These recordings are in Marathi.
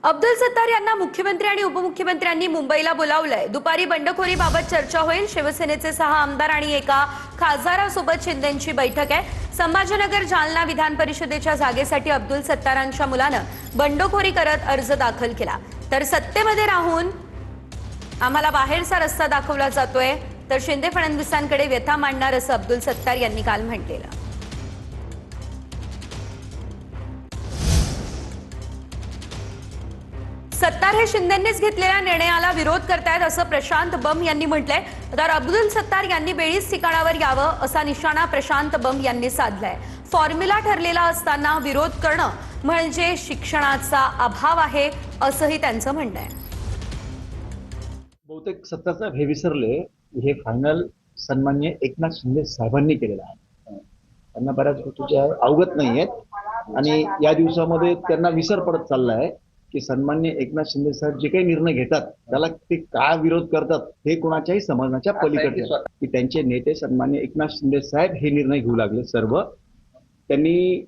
अब्दुल सत्तार यांना मुख्यमंत्री आणि उपमुख्यमंत्र्यांनी मुंबईला बोलावलंय। दुपारी बंडखोरीबाबत चर्चा होईल। शिवसेनेचे 6 आमदार आणि एका खासदारासोबत शिंदेंची बैठक आहे। संभाजीनगर जालना विधान परिषदेच्या जागेसाठी अब्दुल सत्तारांच्या मुलानं बंडखोरी करत अर्ज दाखल केला। तर सत्तेमध्ये राहून आम्हाला बाहेरचा रस्ता दाखवला जातोय, तर शिंदे फडणवीसांकडे व्यथा मांडणार असं अब्दुल सत्तार यांनी काल म्हटलेलं। सत्तार हे शिंदेंनीच घेतलेल्या निर्णयाला विरोध करतायत असं प्रशांत बंब यांनी म्हटलंय। तर अब्दुल सत्तार यांनी बेळीच ठिकाणावर यावं असा निशाणा प्रशांत बंब यांनी साधलाय। फॉर्म्युला ठरलेला असताना विरोध करणं म्हणजे शिक्षणाचा अभाव आहे असंही त्यांचं म्हणणं आहे। बहुतेक सत्ताचा हे विसरले, हे फायनल सन्माननीय एकनाथ शिंदे साहेबांनी केलेलं आहे। त्यांना बऱ्याच गोष्टीच्या अवगत नाही आहेत आणि या दिवसामध्ये त्यांना विसर पडत चालला आहे की सन्माननीय एकनाथ शिंदे साहेब जे काही निर्णय घेतात त्याला ते का विरोध करतात हे कोणाच्याही समजण्याच्या पलीकडे आहे। की त्यांचे नेते सन्माननीय एकनाथ शिंदे साहेब हे निर्णय घेऊ लागले। सर्व त्यांनी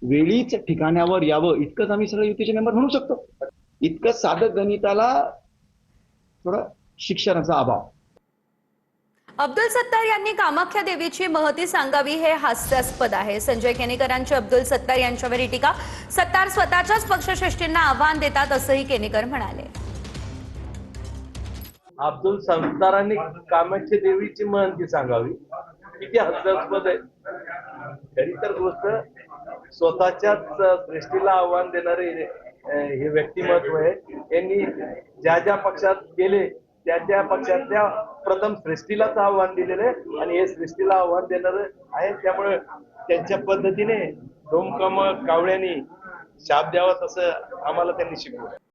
वेळीच ठिकाणावर यावं इतकंच आम्ही सगळे युतीचे मेंबर म्हणू शकतो। इतकं साधं गणिताला थोडा शिक्षणाचा अभाव। अब्दुल सत्तार यांनी कामाख्या देवीची महती सांगावी हे हास्यास्पद आहे। संजय केनेकरांची अब्दुल सत्तार यांच्यावर टीका। सत्तार स्वतःच्याच पक्षश्रेष्ठींना आव्हान देतात असंही केनेकर म्हणाले। अब्दुल सत्तारांनी कामाख्या देवीची महती सांगावी किती हास्यास्पद आहे। खरी तर गोष्ट स्वतःच्याच श्रेष्ठीला आव्हान देणारे हे व्यक्तिमत्व आहे। यांनी ज्या ज्या पक्षात गेले त्या त्या पक्षातल्या प्रथम श्रेष्ठीलाच आव्हान दिलेलं आहे आणि हे श्रेष्ठीला आव्हान देणार आहे। त्यामुळे त्यांच्या पद्धतीने डोमकम कावळ्यांनी शाप द्यावा तसं आम्हाला त्यांनी शिकवलं।